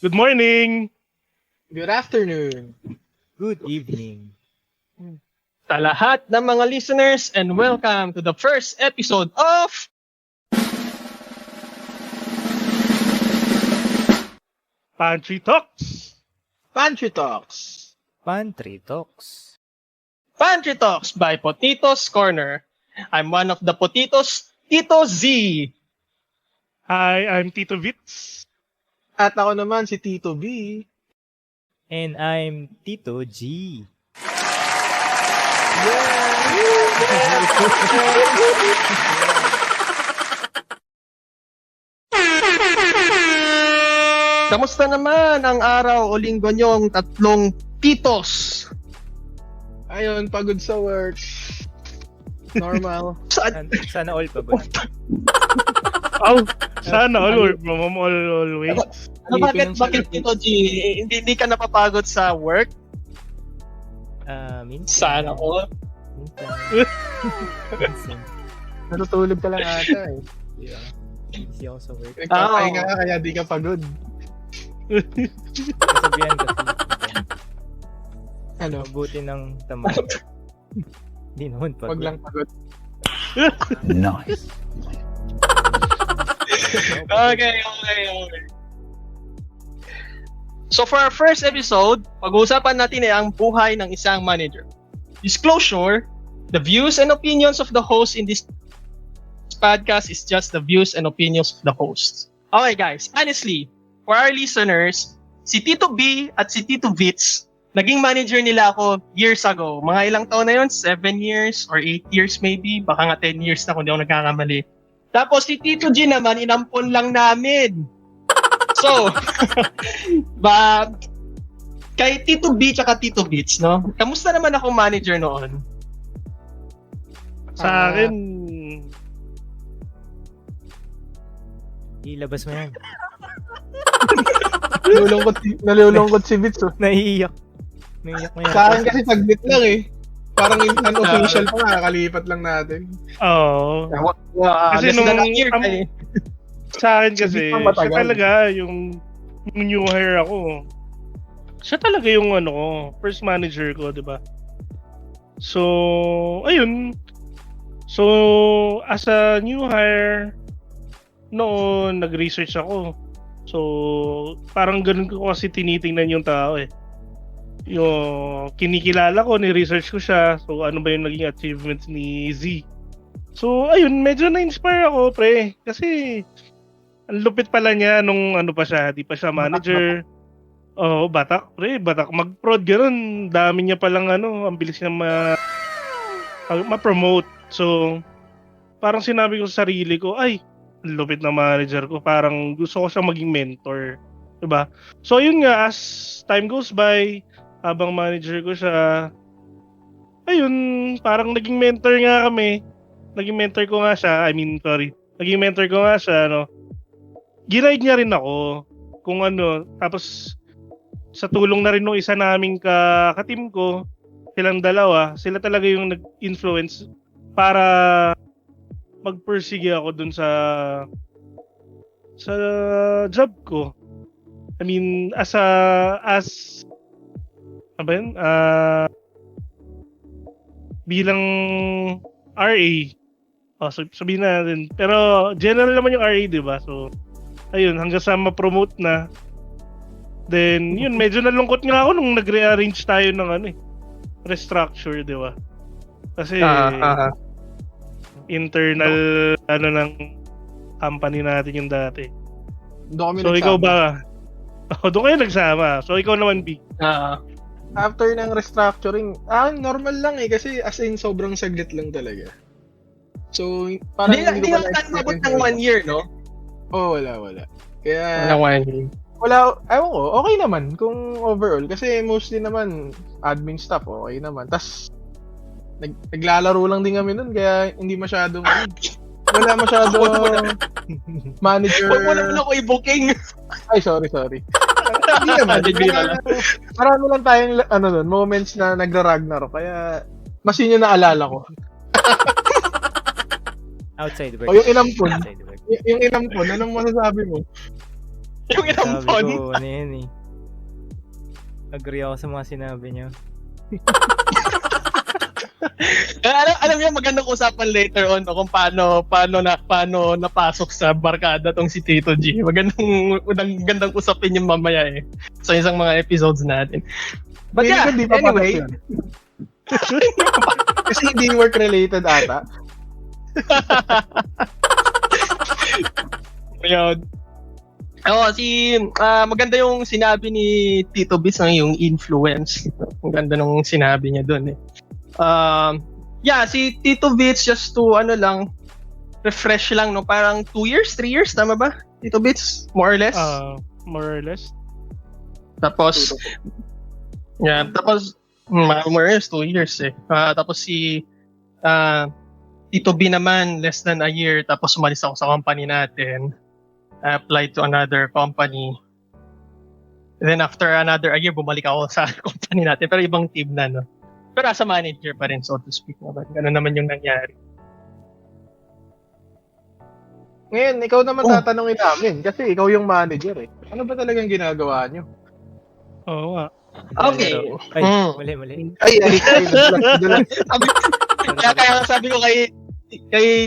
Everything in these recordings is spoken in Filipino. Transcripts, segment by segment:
Good morning! Good afternoon. Good evening. Sa lahat ng mga listeners and welcome to the first episode of Pantry Talks! Pantry Talks. Pantry Talks. Pantry Talks by Potitos Corner. I'm one of the Potitos, Tito Z. Hi, I'm Tito Vitz. At ako naman si Tito B. And I'm Tito G. Kamusta naman ang araw o linggo nyong tatlong titos? Ayun, pagod sa work. Normal. Sana all pagod. Oh, sana always. Bakit Tito G? Hindi ka napapagod sa work? Minsan. Sana all. Minsan. Natutulog ka lang ata eh. Yeah. Busy ako sa work. Nagpapahinga ka kaya di ka pagod. Sabihan kasi. Ano? Mabuti ng tamad. Hindi naman pagod. Wag lang pagod. Nice. Okay. So for our first episode, pag-uusapan natin ay ang buhay ng isang manager. Disclosure, the views and opinions of the host in this podcast is just the views and opinions of the host. Okay guys, honestly, for our listeners, si Tito B at si Tito Vitz, naging manager nila ako years ago. Mga ilang taon na yun? 7 years or 8 years maybe? Baka nga 10 years na kung di ako nagkakamali. Tapos si Tito G naman, inampon lang namin. So, kay Tito B tsaka Tito Vitz, no? Kamusta naman ako manager noon? Sa akin, Ilabas mo yan. Nalulungkot si Bits oh. Naiiyak. Naiiyak mo yan. Sa akin kasi saglit lang eh. Parang unofficial pa nga, kakalipat lang natin. oo. Kasi Less than a year, eh. Sa akin kasi, Hindi pa matagal. siya talaga yung new hire ako. Siya talaga yung first manager ko, di ba? So, ayun. So, as a new hire, noon, nag-research ako. So, parang ganun ko kasi tinitingnan yung tao eh. Yung kinikilala ko, ni-research ko siya. So, ano ba yung naging achievements ni Z? So, ayun, medyo na-inspire ako, pre. Kasi, ang lupit pala niya nung pa siya, di pa siya manager. Oo, batak, pre. Batak mag-prod, ganun. Dami niya palang ang bilis niya ma-promote. So, parang sinabi ko sa sarili ko, ay, ang lupit na manager ko. Parang gusto ko siyang maging mentor. Diba? So, yun nga, as time goes by, habang manager ko siya, ayun, parang naging mentor nga kami. Naging mentor ko nga siya. Naging mentor ko nga siya, Ginaid niya rin ako kung tapos sa tulong na rin ng isa naming ka-team ko, silang dalawa, sila talaga yung nag-influence para magpursige ako dun sa job ko. I mean, bilang RA. Sabihin natin. Pero general naman yung RA, di ba? So, ayun, hanggang sa ma-promote na. Then, yun, medyo nalungkot nga ako nung nag-rearrange tayo ng restructure, di ba? Kasi, internal, ng company natin yung dati. Doon kami So, nagsama. ikaw ba? Doon kayo nagsama. So, ikaw naman, B. After ng restructuring, normal lang eh. Kasi as in, sobrang saglit lang talaga. So, parang Hindi ko nga nabot ng 1 year, no? Oo, wala. Kaya, Wala. ewan ko, okay naman kung overall. Kasi mostly naman, admin stuff, okay naman. Tas, naglalaro lang din kami nun, kaya hindi masyadong, wala masyadong manager. Huwag mo naman ako i-booking. Ay, sorry. Hindi naman. Marami lang tayong, moments na nagra-Ragnarok, kaya, mas yun yung naalala ko. Outside work. O yung inampun. Outside work. Yung inampun, anong masasabi mo? Yung Sabi inampon. ko, ano yan eh. Agree ako sa mga sinabi niyo. Alam niyo, magandang usapan later on kung paano napasok sa barkada tong si Tito G. Magandang usapin yung mamaya eh. Sa isang mga episodes natin. But Feeling yeah, ko di pa anyway. pasok yun. Kasi hindi work-related ata. Ayun. Maganda yung sinabi ni Tito Bis yung influence. Maganda nung sinabi niya doon eh. Si Tito Bits, just to refresh lang, no? Parang 2 years, 3 years, tama ba? Tito Bits, more or less. More or less. Tapos more or less 2 years eh. Tapos si Tito B naman, less than a year, tapos umalis ako sa company natin. I applied to another company. And then after another a year, bumalik ako sa company natin, pero ibang team na, no? Pero as a manager pa rin, so to speak naman. Ganun naman yung nangyari. Ngayon, ikaw naman tatanungin namin kasi ikaw yung manager eh. Ano ba talagang ginagawa nyo? Oo nga. Okay. Ay, mali. Ay, nadulas. Kaya sabi ko kay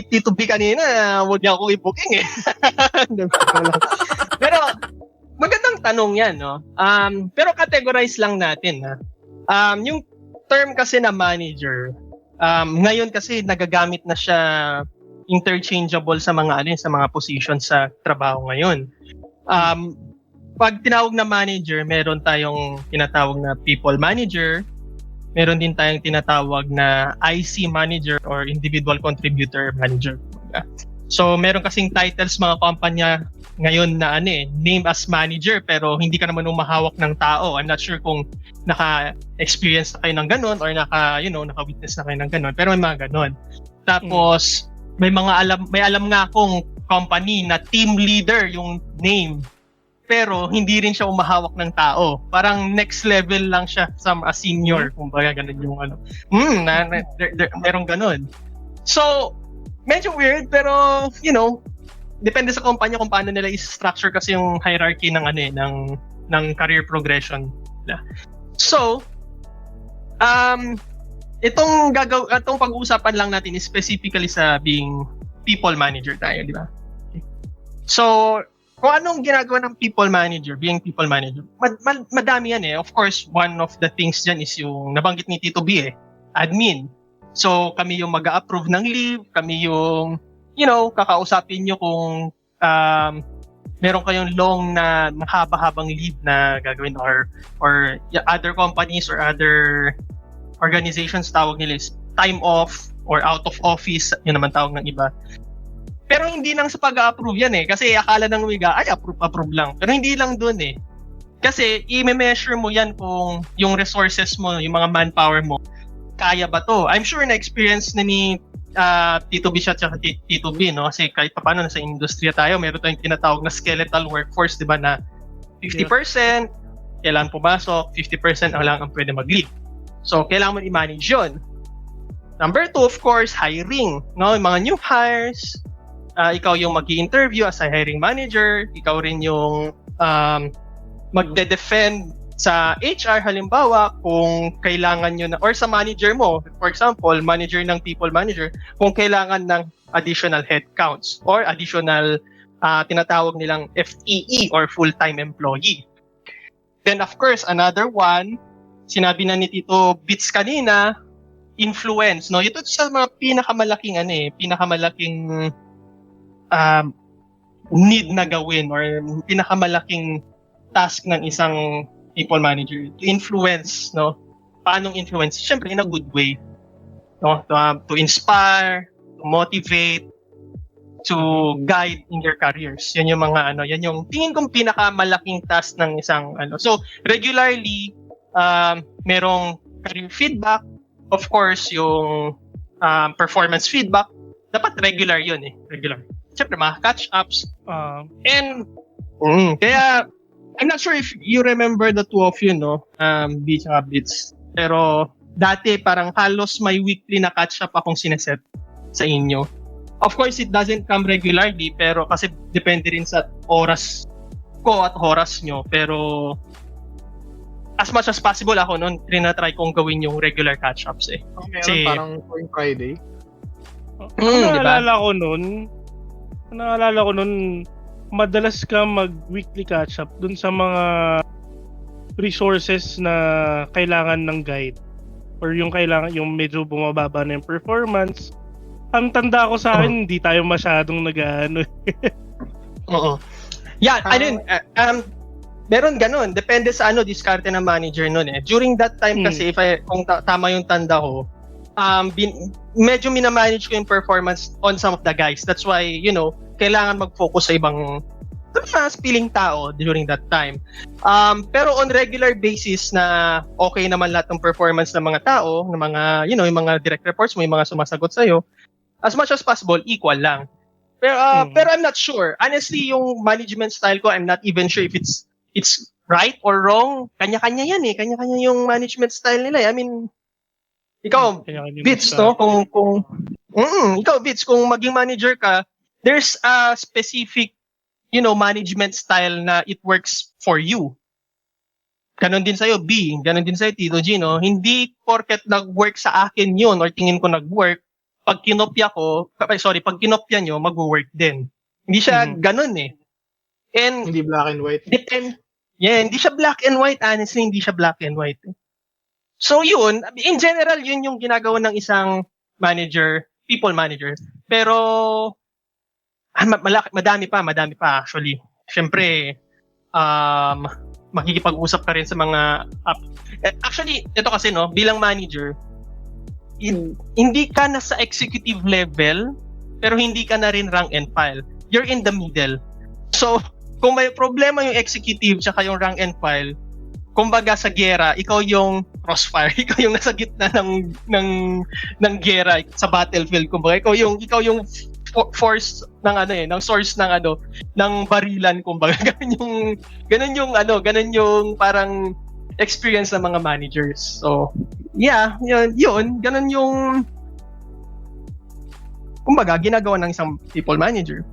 Tito B kanina, huwag niya ako i-booking eh. Pero, magandang tanong yan, no? Pero categorize lang natin, ha? Yung term kasi na manager, ngayon kasi nagagamit na siya interchangeable sa mga positions sa trabaho ngayon. Pag tinawag na manager, meron tayong tinatawag na people manager, meron din tayong tinatawag na IC manager or individual contributor manager. So meron kasing titles mga kumpanya ngayon na name as manager pero hindi ka naman umahawak ng tao. I'm not sure kung naka-experience na kayo ng ganun or naka-witness na kayo ng ganun, pero may mga ganun. Tapos may alam nga akong company na team leader yung name pero hindi rin siya umahawak ng tao. Parang next level lang siya sa senior, kumbaga ganun yung merong ganun. So medyo weird pero depende sa kumpanya kung paano nila i-structure kasi yung hierarchy ng career progression nila. So itong pag-uusapan lang natin is specifically sa being people manager tayo, di ba? So kung anong ginagawa ng being people manager, madami yan eh. Of course, one of the things dyan is yung nabanggit ni Tito B admin. So, kami yung mag-a-approve ng leave, kami yung, kakausapin nyo kung meron kayong long na mahaba-habang leave na gagawin or other companies or other organizations tawag nila is time off or out of office, yun naman tawag ng iba. Pero hindi lang sa pag-a-approve yan eh. Kasi akala ng wiga, approve lang. Pero hindi lang dun eh. Kasi i-measure mo yan kung yung resources mo, yung mga manpower mo, kaya ba to? I'm sure na-experience na ni Tito B at Tito B, no? Kasi kahit paano nasa industriya tayo, meron tayong tinatawag na skeletal workforce, di ba, na 50% kailangan pumasok, 50% lang ang pwede mag-leave. So, kailangan mo i-manage yun. Number 2, of course, hiring. No? Yung mga new hires, ikaw yung mag-i-interview as a hiring manager, ikaw rin yung magde-defend sa HR halimbawa kung kailangan nyo na, or sa manager mo, for example, manager ng people manager, kung kailangan ng additional headcounts or additional tinatawag nilang FTE or full-time employee. Then of course, another one, sinabi na ni Tito Bits kanina, influence, no? Ito sa mga pinakamalaking need na gawin or pinakamalaking task ng isang people manager to influence, no? Paanong influence? Siyempre in a good way, no? To inspire, to motivate, to guide in their careers. Yan yung mga yan yung tingin kong pinakamalaking task ng isang So regularly merong career feedback, of course yung performance feedback, dapat regular yun eh, regular. Siyempre, mga catch-ups. Kaya, I'm not sure if you remember the two of you, no? Beats and Bits. Pero, dati parang halos may weekly na catch-up akong sineset sa inyo. Of course, it doesn't come regularly, pero kasi depende rin sa oras ko at oras nyo. Pero as much as possible ako noon, trinatry kong gawin yung regular catch-ups eh. Meron Kasi- parang tuwing Friday. Diba? Naalala ko nun, madalas ka mag-weekly catch-up dun sa mga resources na kailangan ng guide or yung medyo bumababa na yung performance. Ang tanda ko sa akin, hindi tayo masyadong nag-ano. Oo. Yeah, meron ganun. Depende sa diskarte ng manager nun eh. During that time kasi, kung tama yung tanda ko, medyo minamanage ko yung performance on some of the guys. That's why, kailangan mag-focus sa ibang mas piling tao during that time. Pero on regular basis na okay naman lahat ng performance ng mga tao, ng mga, yung mga direct reports mo, yung mga sumasagot sa'yo, as much as possible, equal lang. Pero I'm not sure. Honestly, yung management style ko, I'm not even sure if it's right or wrong. Kanya-kanya yan eh. Kanya-kanya yung management style nila. I mean, ikaw, Bits, no? Ikaw, Bits, kung maging manager ka, there's a specific, management style na it works for you. Ganon din sa'yo, B. Ganon din sa'yo, Tito Gino. Hindi porket nag-work sa akin yun or tingin ko nag-work, pag kinopya nyo, mag-work din. Hindi siya ganon eh. And Hindi black and white. hindi siya black and white. Honestly, hindi siya black and white. So yun, in general, yun yung ginagawa ng isang manager, people manager. Pero, madami pa actually. Siyempre, makikipag-usap ka rin sa mga actually, ito kasi bilang manager, hindi ka na sa executive level, pero hindi ka na rin rank and file. You're in the middle. So, kung may problema yung executive tsaka yung rank and file, kumbaga sa gera, ikaw yung crossfire, ikaw yung nasa gitna ng gera sa battlefield, kumbaga ikaw yung force ng source ng barilan, kumbaga ganun yung parang experience ng mga managers. So, yeah, yun ganun yung kumbaga ginagawa ng isang people manager.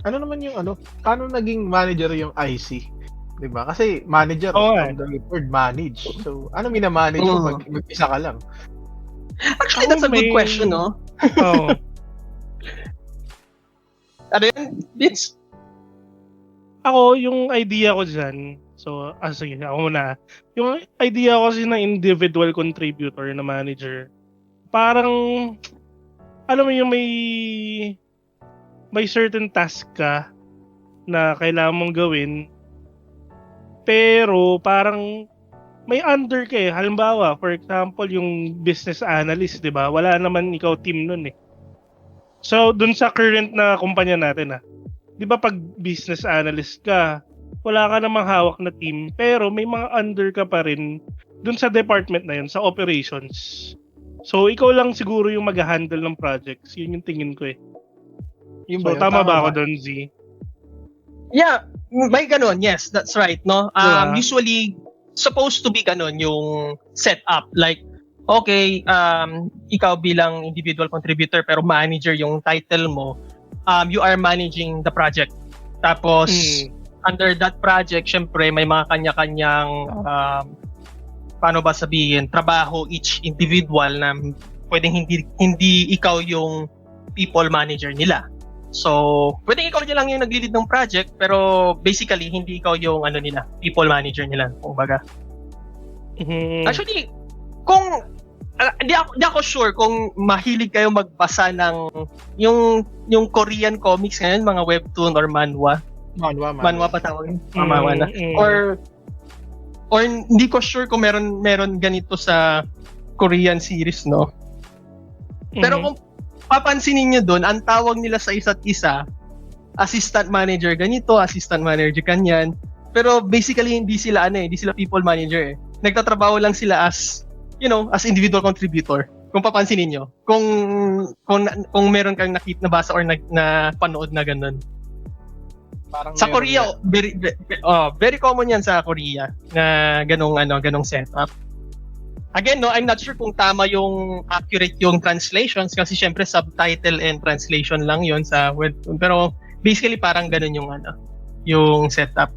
Ano naman yung paano naging manager yung IC? 'Di ba? Kasi manager from the word manage. So, ano mina-manage mo mag-isa ka lang? Actually, that's a good question, no? Oo. Ano yun, Vince? Ako, yung idea ko dyan, so, sige, ako muna. Yung idea ko kasi na individual contributor na manager, parang, alam mo yung may certain task ka na kailangan mong gawin, pero parang may under ka eh. Halimbawa, for example, yung business analyst, di ba? Wala naman ikaw team nun eh. So, dun sa current na kumpanya natin di ba pag business analyst ka, wala ka namang hawak na team, pero may mga under ka pa rin dun sa department na yun, sa operations. So, ikaw lang siguro yung mag-handle ng projects. Yun yung tingin ko eh. So, tama ba ako dun, Z? Yeah, may ganun. Yes, that's right, no? Diba? Usually, supposed to be ganun yung setup. Like, okay, ikaw bilang individual contributor pero manager yung title mo, you are managing the project. Tapos, under that project, syempre, may mga kanya-kanyang, paano ba sabihin, trabaho each individual na pwedeng hindi ikaw yung people manager nila. So, pwedeng ikaw lang yung nag-lead ng project, pero basically, hindi ikaw yung nila, people manager nila, kumbaga. Actually, kung hindi ako sure kung mahilig kayo magbasa ng yung Korean comics ngayon, mga webtoon or manhwa. Manhwa pa tawag. Manhwa na. Or hindi ko sure kung meron ganito sa Korean series, no? Pero kung papansinin niyo doon, ang tawag nila sa isa't isa, assistant manager ganito, assistant manager kanyan. Pero basically hindi sila hindi sila people manager eh. Nagtatrabaho lang sila as individual contributor. Kung papansinin niyo, kung meron kang nabasa or na panood na ganun. Parang sa Korea, very common 'yan sa Korea na ganong setup. Again, I'm not sure kung tama yung accurate yung translations kasi syempre subtitle and translation lang yon sa webtoon. Pero basically parang ganun yung setup.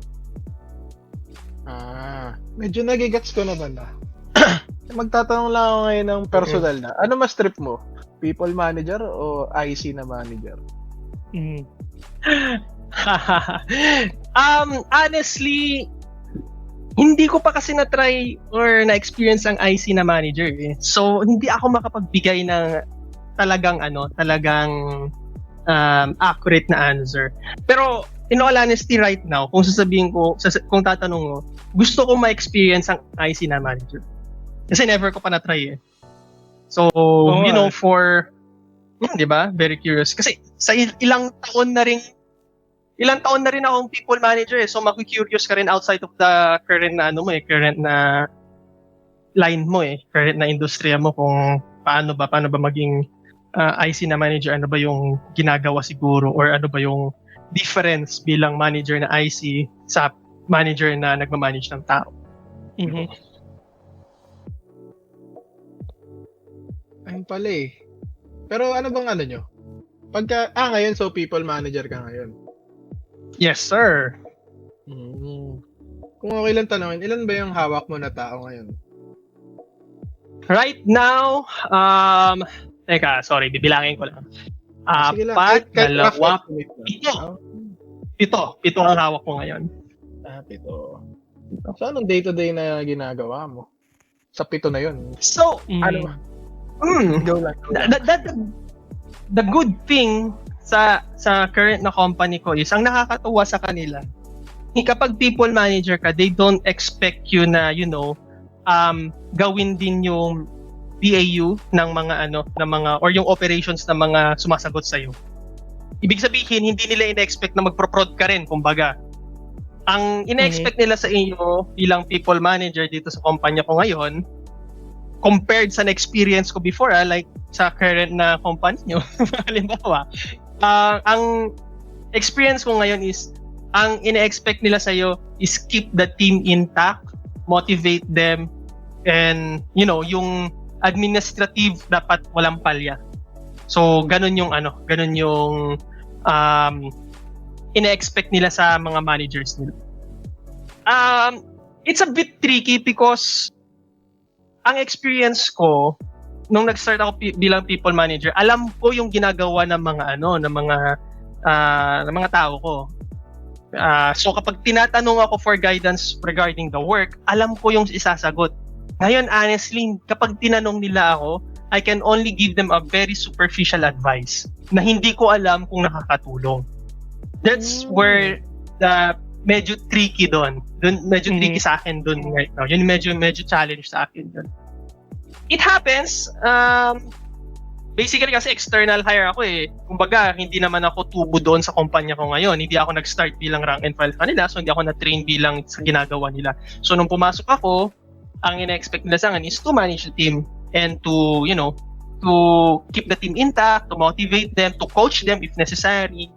Medyo nagigets ko naman na. Magtatanong lang ako ngayon ng personal na. Ano mas trip mo? People manager o IC na manager? Mm. Honestly, hindi ko pa kasi na-try or na-experience ang IC na manager eh. So, hindi ako makapagbigay ng talagang accurate na answer. Pero, in all honesty right now, kung sasabihin ko, kung tatanong mo, gusto ko ma-experience ang IC na manager. Kasi never ko pa na-try eh. So, di ba? Very curious. Kasi sa ilang taon na rin akong people manager eh. So, maku-curious ka rin outside of the current na current na line mo eh. Current na industriya mo kung paano ba maging IC na manager, ano ba yung ginagawa siguro or ano ba yung difference bilang manager na IC sa manager na nagmamanage ng tao. Mhm. Ayun pala eh. Pero ano bang ano nyo? Ngayon, so people manager ka ngayon. Yes, sir. Kung okay lang tanongin, ilan ba yung hawak mo na tao ngayon? Right now, teka, sorry, bibilangin ko lang. Sige lang. Apat, Kahit dalawa, rough estimate lang. pito ang hawak ko ngayon. Pito. So, anong day-to-day na ginagawa mo? Sa pito na yun. So, Ano? Go lang. The good thing sa current na company ko is, ang nakakatuwa sa kanila, kapag people manager ka, they don't expect you na, gawin din yung BAU ng mga or yung operations ng mga sumasagot sa iyo. Ibig sabihin, hindi nila ina-expect na magpro-prod ka rin, kumbaga. Ang ina-expect nila sa inyo bilang people manager dito sa kumpanya ko ngayon, compared sa na-experience ko before, like sa current na company nyo, halimbawa, ang experience ko ngayon is, ang ina-expect nila sa iyo is keep the team intact, motivate them, and yung administrative dapat walang palya. So ganun yung ina-expect nila sa mga managers nila. It's a bit tricky because ang experience ko nung nag-start ako bilang people manager, alam ko yung ginagawa ng mga tao ko. So kapag tinatanong ako for guidance regarding the work, alam ko yung isasagot. Ngayon, honestly, kapag tinanong nila ako, I can only give them a very superficial advice na hindi ko alam kung nakakatulong. That's where the medyo tricky doon. Medyo tricky sa akin doon right now. Yun medyo challenge sa akin doon. It happens. Basically kasi external hire ako eh. Kumbaga, hindi naman ako tubo doon sa kumpanya ko ngayon. Hindi ako nag-start bilang rank and file kanila, so hindi ako na-train bilang sa ginagawa nila. So nung pumasok ako, ang ina-expect nila sa akin is to manage the team and to keep the team intact, to motivate them, to coach them if necessary.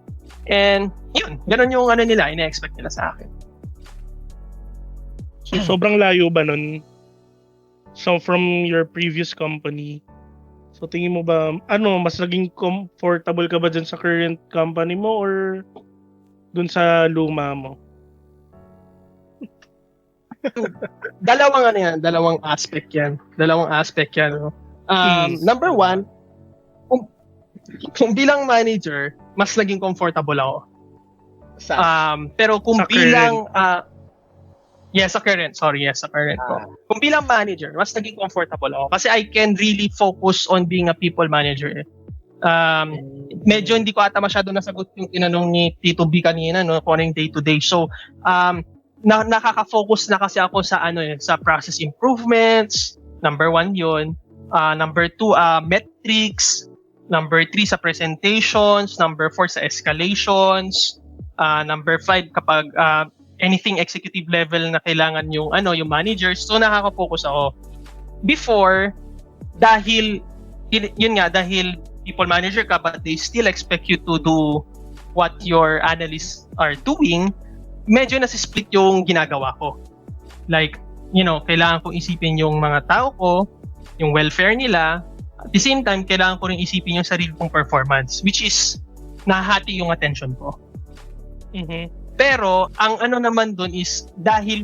And yun, ganun yung nila, ina-expect nila sa akin. So, sobrang layo ba nun? So, from your previous company, so tingin mo ba, mas naging comfortable ka ba dyan sa current company mo or dun sa luma mo? Dalawang aspect yan. Number one, kung bilang manager, mas naging comfortable ako. Pero kung sa bilang sa current ko. Kung bilang manager, mas naging comfortable ako kasi I can really focus on being a people manager. Medyo hindi ko ata masyado nasagot yung tinanong ni Tito B kanina, kung ano yung day-to-day. So, nakaka-focus na kasi ako sa sa process improvements. Number 1 yun. Number 2, metrics. Number 3 sa presentations. Number 4 sa escalations. Number 5 kapag anything executive level na kailangan yung managers. So nakaka-focus ako. Before, dahil people manager ka but they still expect you to do what your analysts are doing, medyo nasi-split yung ginagawa ko. Like, kailangan kong isipin yung mga tao ko, yung welfare nila. At the same time, kailangan ko rin isipin yung sarili kong performance, which is nahati yung attention ko. Mm-hmm. Pero ang ano naman doon is dahil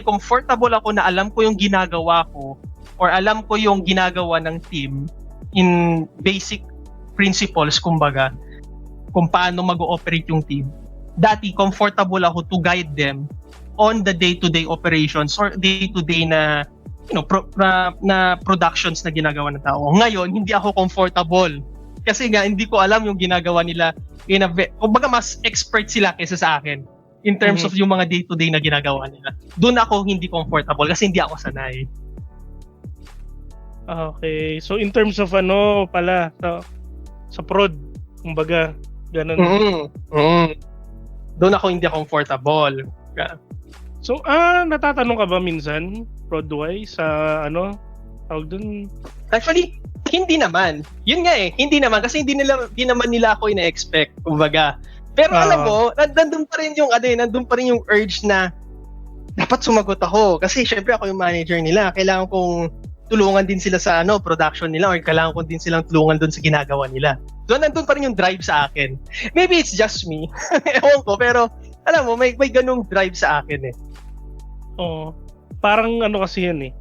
comfortable ako na alam ko yung ginagawa ko or alam ko yung ginagawa ng team in basic principles, kumbaga, kung paano mag-ooperate yung team. Dati comfortable ako to guide them on the day-to-day operations or day-to-day na na productions na ginagawa ng tao. Ngayon, hindi ako comfortable kasi nga hindi ko alam yung ginagawa nila kumbaga mas expert sila kaysa sa akin in terms of yung mga day-to-day na ginagawa nila. Doon ako hindi comfortable kasi hindi ako sanay. Okay. So in terms of pala sa prod, kumbaga, ganun. Doon ako hindi comfortable. So, natatanong ka ba minsan, prod-wise, sa tawag dun? Actually, hindi naman. Yun nga hindi naman kasi hindi naman nila ako ina-expect, kumbaga. Pero alam mo, nandun pa rin yung urge na dapat sumagot ako kasi syempre ako yung manager nila. Kailangan kong tulungan din sila sa production nila or kailangan ko din silang tulungan doon sa ginagawa nila. So nandun pa rin yung drive sa akin. Maybe it's just me. Ewan ko, pero alam mo, may ganung drive sa akin eh. Oo. Parang kasi yan eh.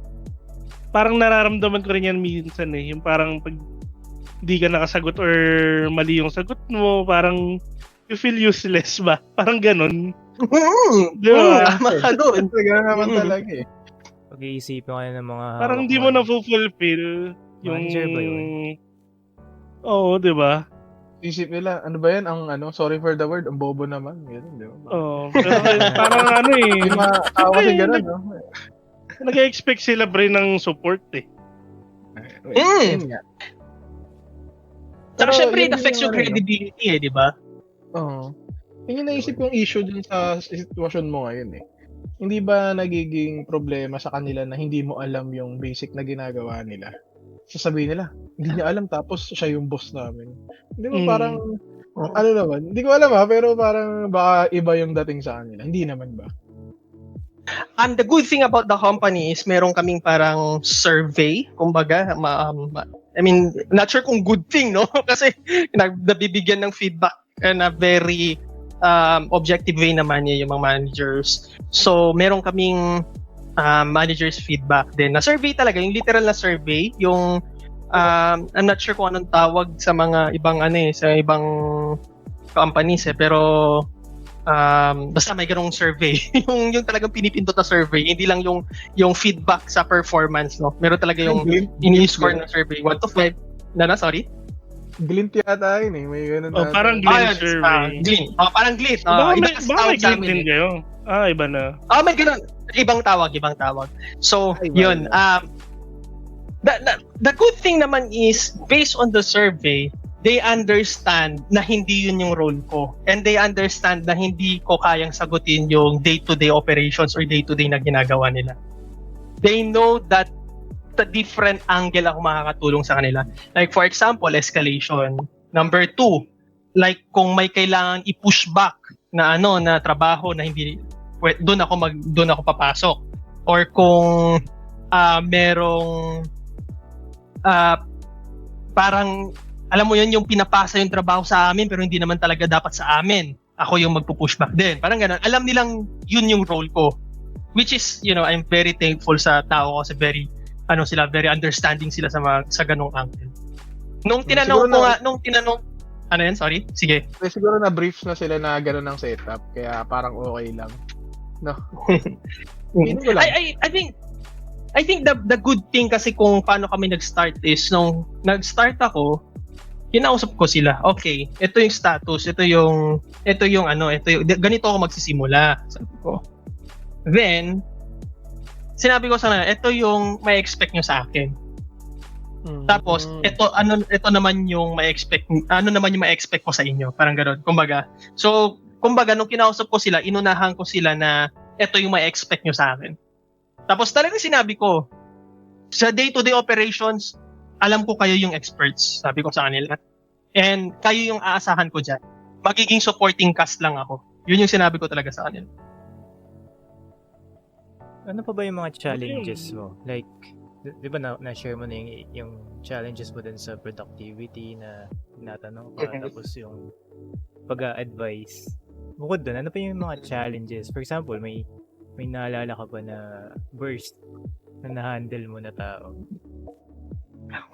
Parang nararamdaman ko rin yan minsan eh. Yung parang pag di ka nakasagot or mali yung sagot mo, parang you feel useless ba? Parang ganun. Di ba? Tama ka doon. Ganun naman talaga eh. Pag-iisipin ko ng mga... Parang di mo na-fulfill yung... Manager ba yun? Oo, di ba? Isip nila, ano ba yan? Ang sorry for the word, ang bobo naman. Ganun, di ba? Oo. Pero parang Yung mga tao kasi ganun, no? Nag-expect sila ng support eh. Yun nga. Pero syempre, yun it affects din your naman, credibility di ba? Oo. Yun yung naisip kong issue dun sa sitwasyon mo ngayon eh. Hindi ba nagiging problema sa kanila na hindi mo alam yung basic na ginagawa nila? Sasabihin nila, hindi niya alam tapos siya yung boss namin. Hindi ba parang, ano naman, hindi ko alam pero parang baka iba yung dating sa kanila. Hindi naman ba? And the good thing about the company is meron kaming parang survey, kumbaga, I mean, not sure kung good thing, no? Kasi nabibigyan ng feedback in a very objective way naman yung mga managers. So, meron kaming managers feedback din. Na survey talaga, yung literal na survey, yung I'm not sure kung anong tawag sa mga ibang sa ibang companies pero basta may ganung survey. yung talagang pinipindot na survey, hindi lang yung feedback sa performance, no. Meron talaga yung ini-score na survey 1 to 5. Sorry. Glint yata yun eh. May ganun Oh, parang Glint survey. Glint. Parang Glint. Baka may Glint din kayo. Iba na. May ganun. Ibang tawag. So, yun. The good thing naman is, based on the survey, they understand na hindi yun yung role ko. And they understand na hindi ko kayang sagutin yung day-to-day operations or day-to-day na ginagawa nila. They know that the different angle ako makakatulong sa kanila. Like for example, escalation. Number 2, like kung may kailangan i-push back na na trabaho na hindi doon ako papasok. Or kung merong parang alam mo yun, yung pinapasa yung trabaho sa amin pero hindi naman talaga dapat sa amin. Ako yung magpo-push back din. Parang ganun. Alam nilang yun yung role ko. Which is, I'm very thankful sa tao kasi very understanding sila sa ganung angle. Nung tinanong ano yan? Sorry? Sige. Siguro na briefs na sila na gano'n ang setup, kaya parang okay lang. No. I think the good thing kasi kung paano kami nag-start is nung nag-start ako, kinausap ko sila. Okay, ito yung status, ito yung ganito ako magsisimula. Sabi ko. Then sinabi ko sa kanila, ito yung may expect nyo sa akin. Tapos ito naman yung may expect ko sa inyo. Parang ganoon. Kumbaga nung kinausap ko sila, inunahan ko sila na ito yung may expect nyo sa akin. Tapos talagang sinabi ko, sa day-to-day operations, alam ko kayo yung experts, sabi ko sa kanila. And kayo yung aasahan ko dyan. Magiging supporting cast lang ako. Yun yung sinabi ko talaga sa kanila. Ano pa ba yung mga challenges mo? Like, di ba na-share mo na yung challenges mo din sa productivity na tinatanong ka, tapos yung pag-a-advise bukod doon, ano pa yung mga challenges? For example, may naalala ka ba na worst na na-handle mo na tao?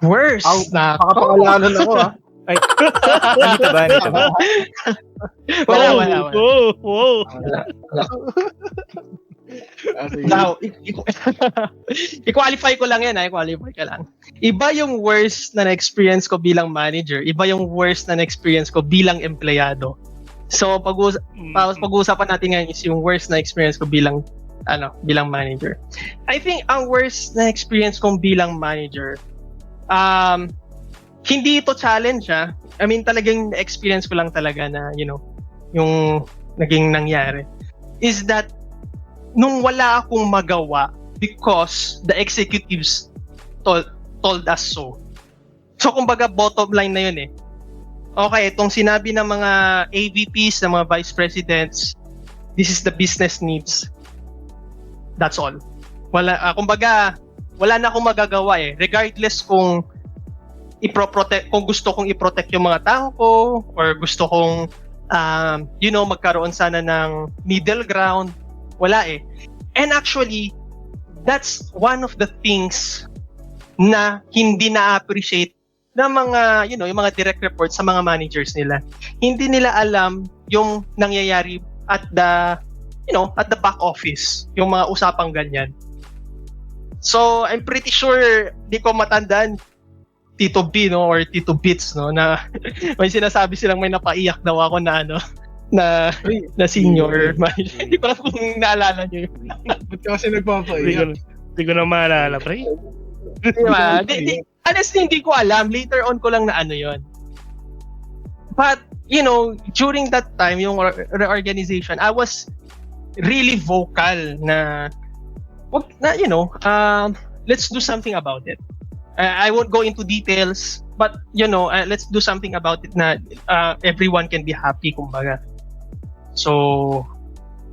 Worst na. Makapangalanan ako Ay, nito ba? Wala. Wow. Sige. Now, i-qualify ko lang yan, i-qualify ka lang. Iba yung worst na na-experience ko bilang manager, iba yung worst na na-experience ko bilang empleyado. So, pag-uusapan natin ngayon is yung worst na experience ko bilang manager. I think ang worst na experience kong bilang manager, hindi ito challenge I mean, talagang experience ko lang talaga na, yung naging nangyari, is that nung wala akong magawa because the executives told us so. So, kumbaga, bottom line na yun Okay, itong sinabi ng mga AVPs, ng mga vice presidents, this is the business needs. That's all. Kumbaga, wala na akong magagawa Regardless kung kung gusto kong i-protect yung mga tao ko or gusto kong magkaroon sana ng middle ground, wala And actually, that's one of the things na hindi na-appreciate ng mga, yung mga direct reports sa mga managers nila. Hindi nila alam yung nangyayari at the back office, yung mga usapang ganyan. So, I'm pretty sure di ko matandaan Tito B, or Tito Bits, na may sinasabi silang may napaiyak daw ako na na senior manager. Hindi ko alam kung naalala nyo yun. Ba't ka kasi nagpapaiyak? Hindi ko na maalala, pre. Diba? Honestly, hindi ko alam. Later on ko lang na yon. But, during that time, yung reorganization, I was really vocal na let's do something about it. I won't go into details, but, let's do something about it na everyone can be happy, kumbaga. So,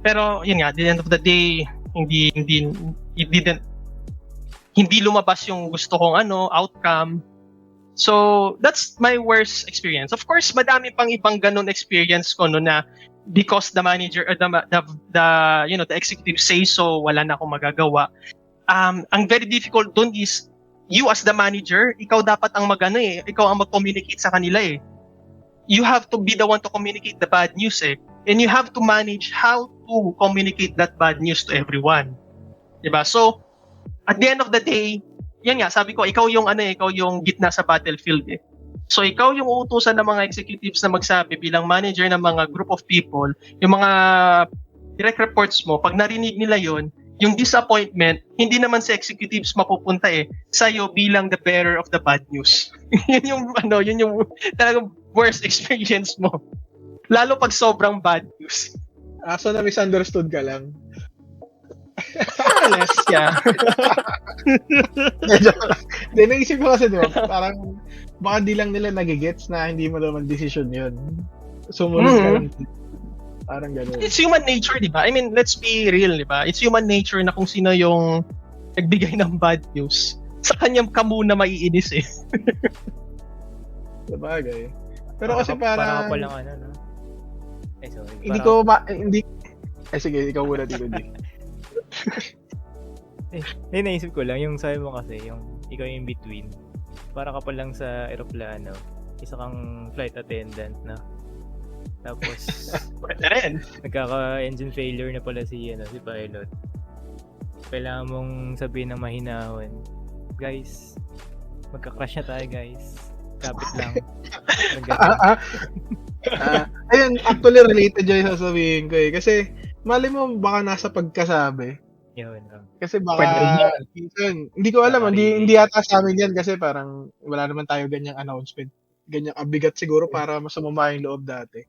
pero, yun nga, at the end of the day, hindi lumabas yung gusto kong outcome. So, that's my worst experience. Of course, madami pang ibang ganun experience ko na because the manager or the executive say so, wala na akong magagawa. Ang very difficult dun is you as the manager, ikaw dapat ang ikaw ang mag-communicate sa kanila You have to be the one to communicate the bad news and you have to manage how to communicate that bad news to everyone. Diba? So, at the end of the day, yan nga, sabi ko, ikaw yung gitna sa battlefield So, ikaw yung uutusan ng mga executives na magsabi bilang manager ng mga group of people, yung mga direct reports mo, pag narinig nila yon, yung disappointment, hindi naman sa executives mapupunta sa'yo bilang the bearer of the bad news. yun yung talagang worst experience mo. Lalo pag sobrang bad news. So na misunderstood ka lang. Yes, yeah. Naisip ko kasi, diba, parang baka di lang nila nagigets na hindi mo naman decision yun. Sumunod ka lang. Parang gano'n. It's human nature, di ba? I mean, let's be real, di ba? It's human nature na kung sino yung nagbigay ng bad news, sa kanyang ka muna maiinis Sabagay. Pero kasi parang... Parang ako lang no? Sorry. Hindi sige, ikaw muna dito. Naisip ko lang, yung sabi mo kasi, yung ikaw yung between. Para ka pa lang sa aeroplano, isa kang flight attendant na. Tapos, nagkaka-engine failure na pala si pilot. Kailangan mong sabihin ng mahinahon, guys, magka-crash na tayo, guys. Kapit lang. Ayun, actually related dyan yung sasabihin ko Kasi, mali mo baka nasa pagkasabi. Yun. Kasi baka, minsan, hindi ko alam, hindi yata sa amin yan kasi parang wala naman tayo ganyang announcement. Ganyang abigat siguro para masumama yung loob dati.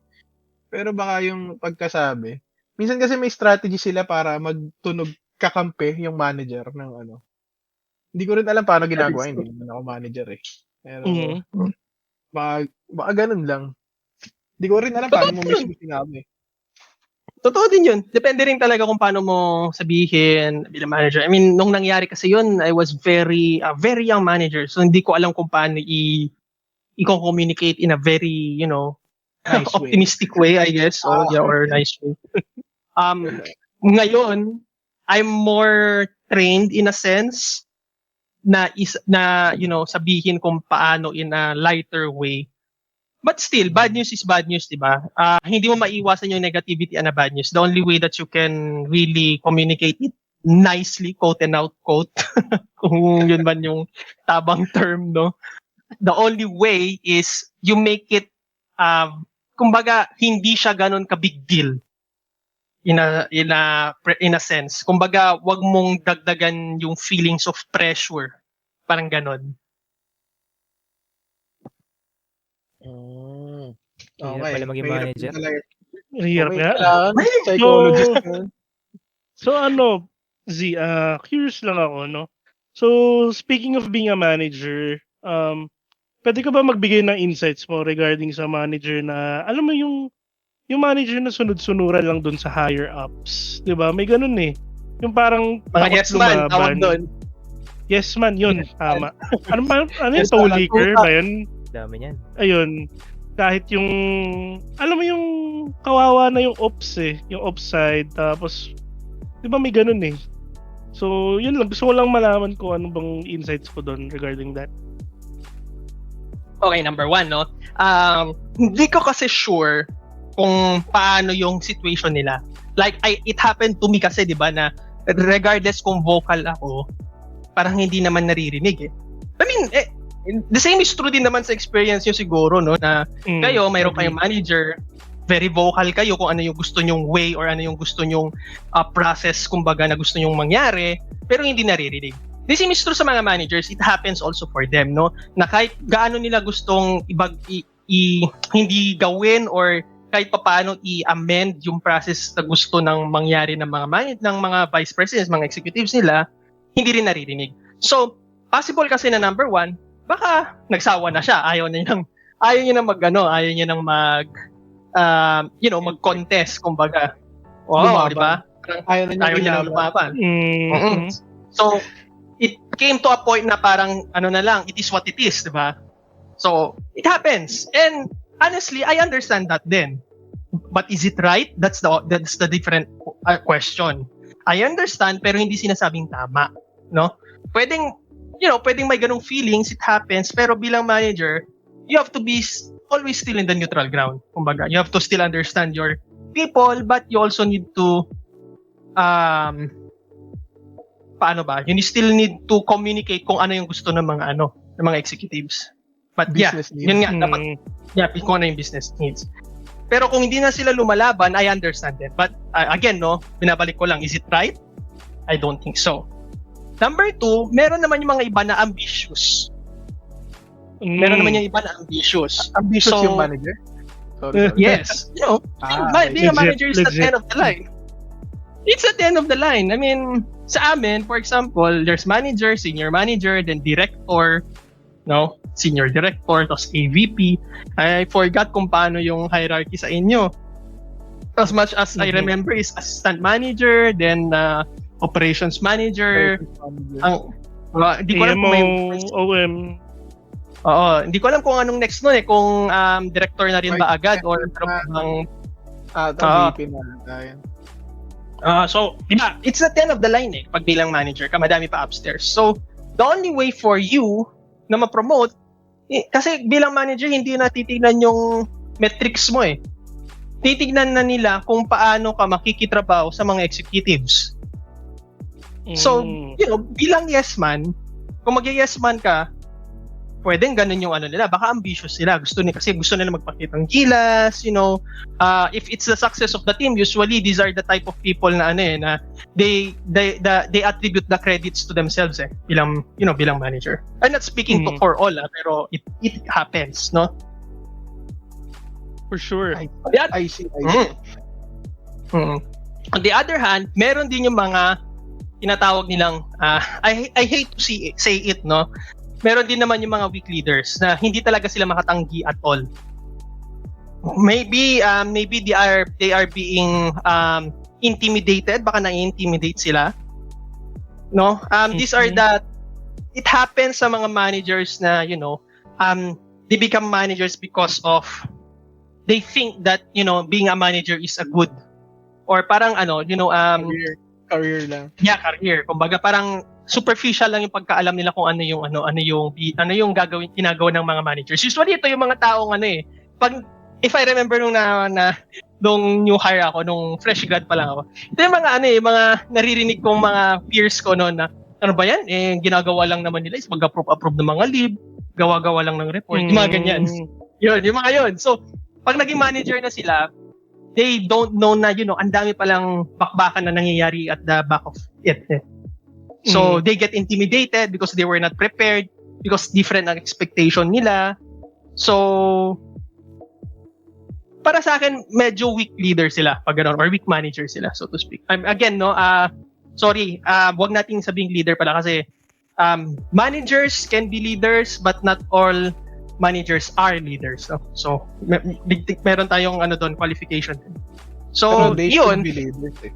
Pero baka yung pagkasabi, minsan kasi may strategy sila para magtunog kakampi yung manager ng Hindi ko rin alam paano ginagawa, hindi naman ako manager Pero, baka ganun lang. Hindi ko rin alam paano mo mismo sinabi. Totoo din yun. Depende rin talaga kung paano mo sabihin bilang manager. I mean, nung nangyari kasi yun, I was very young manager. So, hindi ko alam kung paano i-communicate in a very, Nice way. optimistic way, I guess. Or nice way. Ngayon, I'm more trained in a sense na sabihin kung paano in a lighter way. But still, bad news is bad news, di ba? Hindi mo maiwasan yung negativity and bad news. The only way that you can really communicate it nicely, quote and out quote, kung yun man yung tabang term, no? The only way is you make it, kumbaga, hindi siya ganun ka big deal. In a sense. Kumbaga, wag mong dagdagan yung feelings of pressure. Parang ganon. Hirap pala maging manager. Hirap nga. Psychologist. So Z, curious lang ako, no? So, speaking of being a manager, pwede ka ba magbigay ng insights mo regarding sa manager na, alam mo yung manager na sunod-sunuran lang dun sa higher ups, 'di ba? May ganun eh. Yung parang Mga yes man, tawag doon. Yes man, yun, tama. Ano yung toe licker ba yun? Dami niyan. Ayun. Kahit yung, alam mo yung kawawa na yung ops eh, yung offside, tapos, 'di ba may ganun eh. So, yun lang. Gusto ko lang malaman ko ano bang insights ko doon regarding that. Okay, number 1, no? Hindi ko kasi sure kung paano yung situation nila. Like, it happened to me kasi, di ba, na regardless kung vocal ako, parang hindi naman naririnig eh. I mean, the same is true din naman sa experience nyo siguro, no? Na kayo, mayroon kayong manager, very vocal kayo kung ano yung gusto nyong way or ano yung gusto nyong process, kumbaga, na gusto nyong mangyari, pero hindi naririnig. The same is true sa mga managers. It happens also for them, no? Na kahit gaano nila gustong hindi gawin or kahit papaano i-amend yung process na gusto ng mangyari ng mga vice presidents, mga executives nila, hindi rin naririnig. So, possible kasi na number 1, baka nagsawa na siya. Ayaw niya nang mag-contest, kumbaga. Wow, di ba? Ayaw niya nang lumaban. So, it came to a point na parang, it is what it is, di ba? So, it happens. And, honestly, I understand that then. But is it right? That's the different question. I understand, pero hindi sinasabing tama. No? Pwedeng may ganung feelings, it happens, pero bilang manager, you have to be always still in the neutral ground. Kumbaga, you have to still understand your people, but you also need to you still need to communicate kung ano yung gusto ng mga executives. But business needs. Yun nga, dapat kung ano yung business needs. Pero kung hindi na sila lumalaban, I understand it. But again, no, binabalik ko lang, is it right? I don't think so. Number 2, meron naman yung mga iba na ambitious. Meron naman yung iba na ambitious. Ambitious So, yung manager? Sorry. Yes. Being a manager is at the end of the line. It's at the end of the line. I mean, sa amin, for example, there's manager, senior manager, then director, no? Senior director, tapos AVP. I forgot kung paano yung hierarchy sa inyo. As much as I remember is assistant manager, then operations manager. Hindi ko alam kung may OM. Oo, hindi ko alam kung anong next nun eh, kung director na rin ba agad or VP na tayo. So, diba, it's at the end of the line eh, pag bilang manager ka, madami pa upstairs. So, the only way for you na ma-promote, kasi bilang manager, hindi na titignan yung metrics mo eh. Titignan na nila kung paano ka makikitrabaho sa mga executives. So, bilang yes man, kung mag-yes man ka, pwedeng ganun yung nila. Baka ambitious sila. Gusto nila magpakitang gilas, if it's the success of the team, usually these are the type of people na na they attribute the credits to themselves bilang manager. I'm not speaking for all, pero it happens, no? For sure. I see. On the other hand, meron din yung mga tinatawag nilang I hate to say it, no? Meron din naman yung mga weak leaders na hindi talaga sila makatanggi at all. Maybe they are being intimidated, baka na-intimidate sila. No? These are it happens sa mga managers na they become managers because of they think that, being a manager is a good, or parang career lang. yeah, career. Kumbaga parang superficial lang yung pagkaalam nila kung ano yung ginagawa ng mga managers. Usually ito yung mga taong if I remember nung new hire ako, nung fresh grad pa lang ako. Ito yung mga naririnig kong mga peers ko noon na ano ba yan? Ginagawa lang naman nila is mag-approve ng mga leave, gawa-gawa lang ng report, yung mga ganyan. Yun, yung mga yun. So, pag naging manager na sila, they don't know na, ang dami palang bakbakan na nangyayari at the back of it. So, they get intimidated because they were not prepared, because different ang expectation nila. So, para sa akin, medyo weak leader sila, pag gano'n, or weak manager sila, so to speak. Again, wag nating sabing leader pala kasi managers can be leaders, but not all managers are leaders. So meron tayong qualification. So, pero they should be leaders.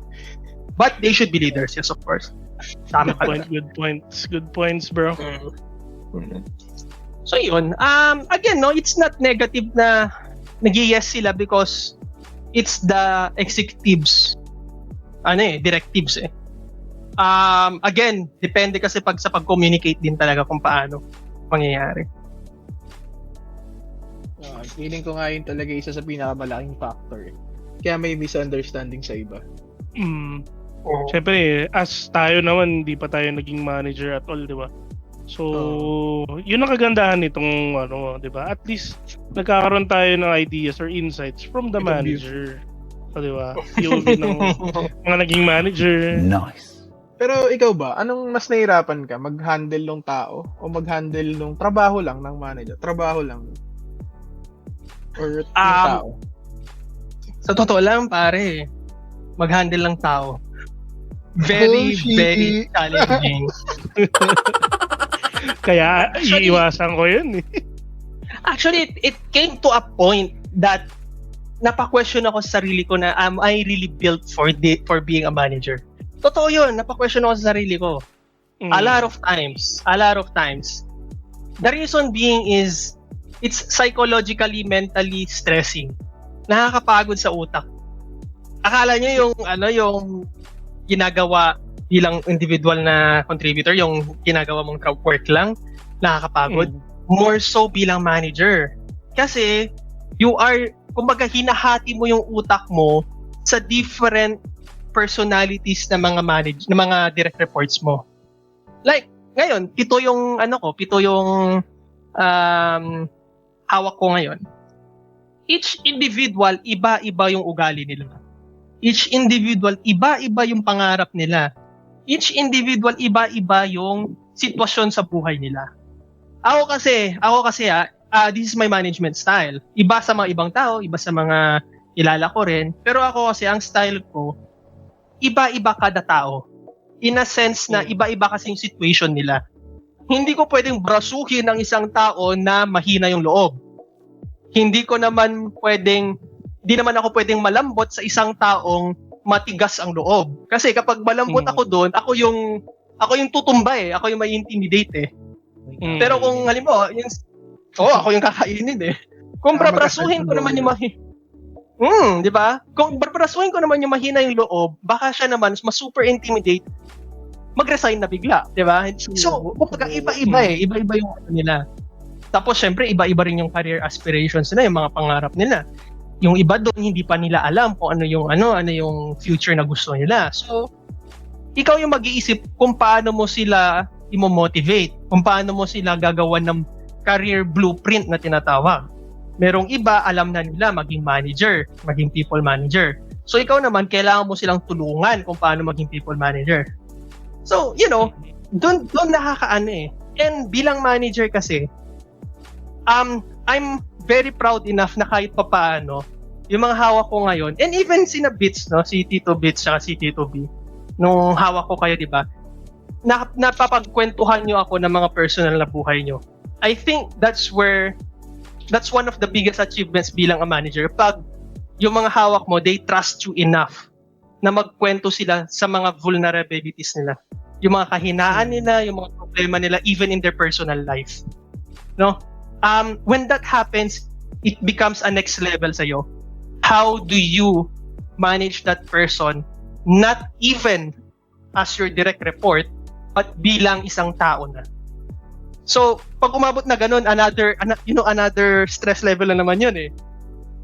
But they should be leaders, yes, of course. Tama ka. Good points, bro. So, yun. Again, it's not negative na nag-yes sila because it's the executives directives again, depende kasi sa pag-communicate din talaga kung paano mangyayari. Feeling ko nga yun talaga isa sa pinakamalaking factor. Kaya may misunderstanding sa iba. Siyempre, as tayo naman, hindi pa tayo naging manager at all, di ba? So, yun ang kagandahan nitong, di ba? At least, nagkakaroon tayo ng ideas or insights from the manager. So, di ba? POV ng mga naging manager. Nice. Pero ikaw ba, anong mas nahirapan ka? Mag-handle ng tao o mag-handle ng trabaho lang ng manager? Trabaho lang. Or yung tao? Sa totoo lang, pare, mag-handle ng tao. Very, very challenging. Kaya, iiwasan ko yun. Actually, it came to a point that napa-question ako sa sarili ko na, am I really built for being a manager? Totoo yun, napa-question ako sa sarili ko. A lot of times. The reason being is, it's psychologically, mentally stressing. Nakakapagod sa utak. Akala nyo yung ginagawa bilang individual na contributor, yung ginagawa mong work lang, nakakapagod. More so bilang manager. Kasi, kumbaga hinahati mo yung utak mo sa different personalities na mga direct reports mo. Like, ngayon, pito yung hawak ko ngayon. Each individual, iba-iba yung ugali nila. Each individual, iba-iba yung pangarap nila. Each individual, iba-iba yung sitwasyon sa buhay nila. Ako kasi, this is my management style. Iba sa mga ibang tao, iba sa mga kilala ko rin. Pero ako kasi, ang style ko, iba-iba kada tao. In a sense na iba-iba kasi yung situation nila. Hindi ko pwedeng brasuhin ng isang tao na mahina yung loob. Hindi naman ako pwedeng malambot sa isang taong matigas ang loob. Kasi kapag malambot ako doon, ako yung tutumba ako yung mai-intimidate Pero kung halimbawa, ako yung kakainin Kung babrasuhin ko naman yung di ba? Kung babrasuhin ko naman yung mahina yung loob, baka siya naman ma-super intimidate, mag-resign na bigla, di ba? So, kumbaga iba-iba iba-iba yung nila. Tapos syempre iba-iba rin yung career aspirations nila, yung mga pangarap nila. Yung iba doon hindi pa nila alam kung ano yung future na gusto nila. So, ikaw yung mag-iisip kung paano mo sila i-motivate, kung paano mo sila gagawan ng career blueprint na tinatawag. Merong iba, alam na nila maging manager, maging people manager. So, ikaw naman, kailangan mo silang tulungan kung paano maging people manager. So, doon nakakaano And bilang manager kasi, I'm very proud enough na kahit papaano, yung mga hawak ko ngayon, and even si Bits, si Tito Bits at si Tito B, nung hawak ko kayo, di ba? Napapagkwentuhan nyo ako ng mga personal na buhay nyo. I think that's one of the biggest achievements bilang a manager. Pag yung mga hawak mo, they trust you enough na magkwento sila sa mga vulnerabilities nila. Yung mga kahinaan nila, yung mga problema nila, even in their personal life. No? When that happens, it becomes a next level sa'yo, how do you manage that person, not even as your direct report, but bilang isang tao na? So, pag umabot na ganun, another stress level na naman yun eh.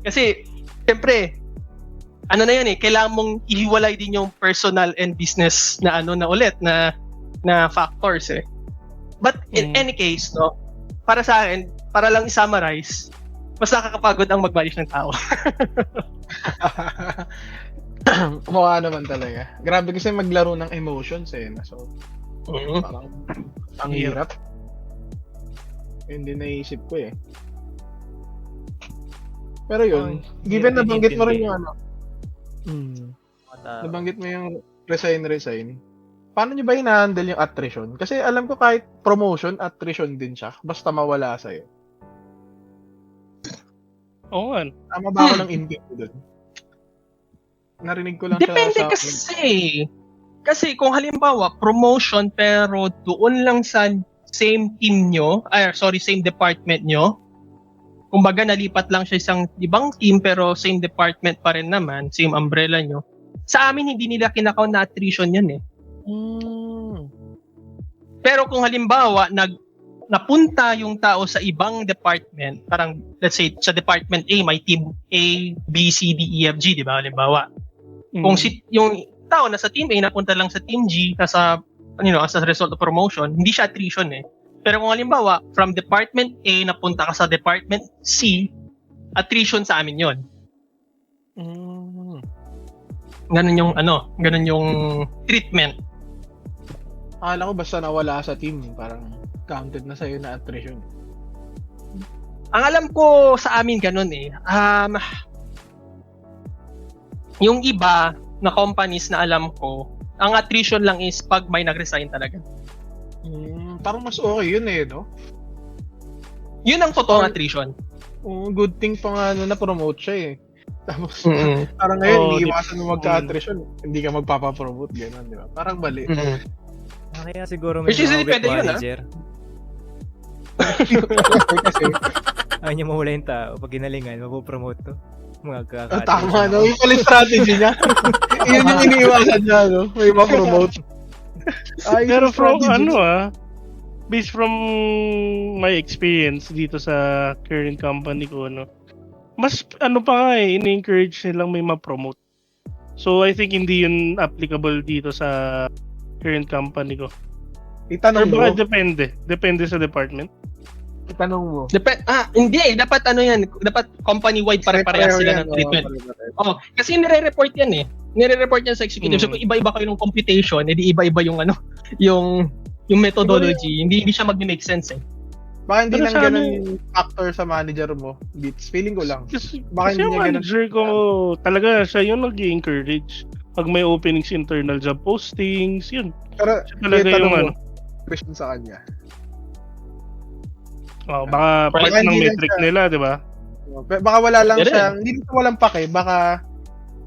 Kasi, siyempre, ano na yan eh, kailangan mong ihiwalay din yung personal and business na na factors eh. But in any case, no, para sa akin, para lang i-summarize, mas nakakapagod ang mag-manage ng tao. Mukha naman talaga. Grabe kasi maglaro ng emotions eh. So, parang ang hirap. Hindi naisip ko eh. Pero yun, given nabanggit mo rin yung ano. Nabanggit mo yung resign. Paano nyo ba hina-handle yung attrition? Kasi alam ko kahit promotion, attrition din siya. Basta mawala sa'yo. Oo nga. Tama ba ako ng intake ko dun? Narinig ko lang Depende siya sa... Kasi kung halimbawa, promotion pero doon lang sa same team nyo, same department nyo, kumbaga nalipat lang siya isang ibang team pero same department pa rin naman, same umbrella nyo, sa amin hindi nila kinakount na attrition yun eh. Pero kung halimbawa, napunta yung tao sa ibang department, parang let's say sa department A, may team A, B, C, D, E, F, G, di ba? Halimbawa. Kung yung tao na sa team A napunta lang sa team G as a result of promotion, hindi siya attrition eh. Pero kung halimbawa, from department A napunta ka sa department C, attrition sa amin yon. Ganun yung treatment. Akala ko basta nawala sa team, parang counted na sa'yo na attrition. Ang alam ko sa amin ganun eh. Yung iba na companies na alam ko, ang attrition lang is pag may nag-resign talaga. Parang mas okay yun eh, no? Yun ang totoong attrition. Good thing pa nga na-promote siya eh. Tapos, parang ngayon, iiwasan mo magka-attrition, hindi ka magpapapromote, gano'n, di ba? Parang mali. Kaya siguro may Which is mga pwede weak yun, manager. Kasi, Ayaw niya mahula yung tao. Pag ginalingan, mapopromote to. tama, no? Yung pala strategy niya. Yun yung iniiwasan niya, no? May ma-promote. Pero from based from my experience dito sa current company ko, no, mas pa nga eh, ini-encourage nilang may ma-promote. So I think hindi yun applicable dito sa current company ko. Itanong mo. Depende sa department. Itanong mo. Hindi eh. Dapat dapat company-wide pare-parehas sila ng treatment. Kasi nire-report yan eh. Nire-report yan sa executive. So kung iba-iba kayo ng computation, edi iba-iba yung yung methodology. Hindi siya mag-make sense eh. Baka hindi lang ganun yung factor sa manager mo. Beats. Feeling ko lang. Baka Kasi yung manager ko, talaga siya yung nag-encourage. Pag may openings, internal job postings, yun. Pero, siya talaga yung question sa kanya. Baka part ng metric nila, di ba? Baka wala lang siya, hindi nito walang pake, baka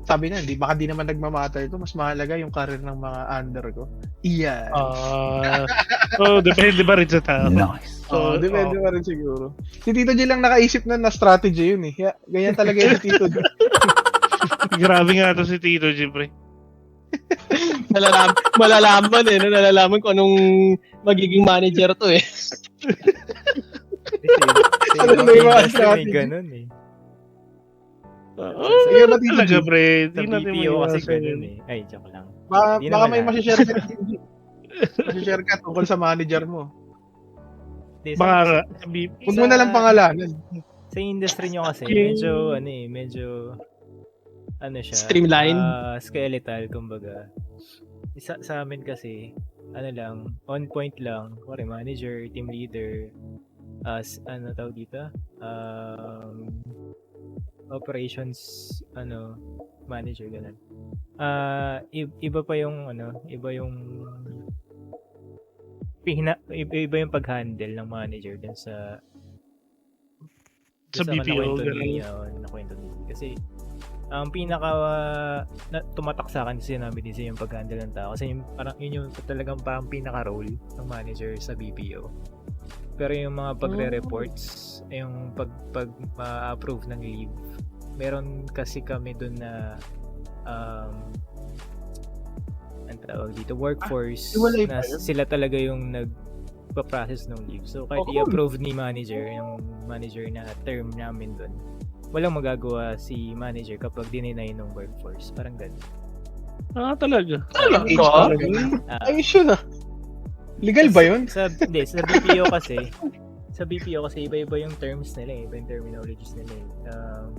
sabi na, baka di naman nagmamatter ito, mas mahalaga yung career ng mga under ko. Iyan. So, depende ba rin sa tao? Nice. Depende pa rin siguro. Si Tito G lang nakaisip na strategy yun eh. Ganyan talaga yung Tito G. Grabe nga to si Tito G, pre. Malalaman eh. Nalalaman ko anong magiging manager to eh. Ano na yung mga strategy? May ganun eh. Sige ba, Tito G? Talaga, pre. Sa BPO kasi ganun eh. Ay, joke lang. Baka may masishare ka, Tito G. Masishare ka tungkol sa manager mo. Baka nga. Huwag mo na lang pangalanan. Sa industry nyo kasi, medyo siya. Streamline? Skeletal, kumbaga. Sa amin kasi, on point lang. Kuwari, manager, team leader, tawag dito? Operations, manager, ganun. Iba pa yung, iba yung pag-handle ng manager dun sa BPO, nakwento niya. Kasi, ang pinaka tumatak sa akin kasi namin din yung pag-handle ng tao. Kasi parang yun yung talagang parang pinaka-role ng manager sa BPO. Pero yung mga pagre-reports, yung pag ma-approve ng leave, meron kasi kami doon na ang tawag dito, workforce hiwalay na pa yun? sila talaga yung nagpa-process ng leave. So kahit Oh, i-approve ni manager, yung manager na term namin doon, walang magagawa si manager kapag dininay ng workforce. Parang ganun. Talaga. Talagang age Ikaw? talaga. Ah, Ayos yun ah. Legal ba yun? Sa BPO kasi iba-iba yung terms nila, iba yung terminologies nila.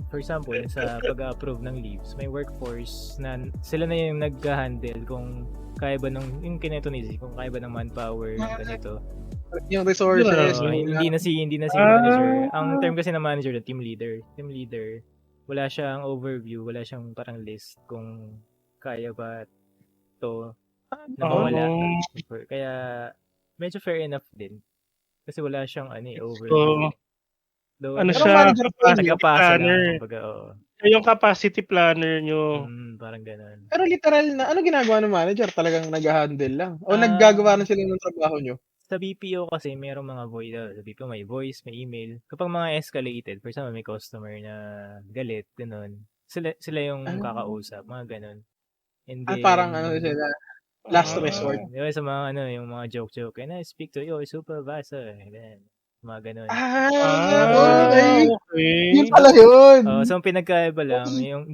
For example, sa pag-approve ng leaves, may workforce na sila na yung nag-handle kung kaya ba ng yung kineto ni Z, kung kaya ba ng manpower yung ganito. Yung resources. Hindi na si manager. Ang term kasi ng manager na team leader. Team leader, wala siyang overview, wala siyang parang list kung kaya ba to na mawala. Kaya medyo fair enough din. Kasi wala siyang overview. Ano Pero siya, manager pa yun, Nagkapasa planner. lang. Kumbaga, oo. Yung capacity planner nyo. Parang ganun. Pero literal na, ano ginagawa ng manager? Talagang nag-handle lang? O Ah. naggagawa na sila ng trabaho nyo? Sa BPO kasi, merong mga voice. Sa BPO may voice, may email. Kapag mga escalated, for example, may customer na galit, ganun. Sila yung kakausap, mga ganun. And then, Parang ano sila, last Ah. resort. Di ba sa mga yung mga joke-joke, can I speak to your supervisor? Then, mga ganun. Okay. Okay. Yun pala yun. So ang pinagkaiba lang, yung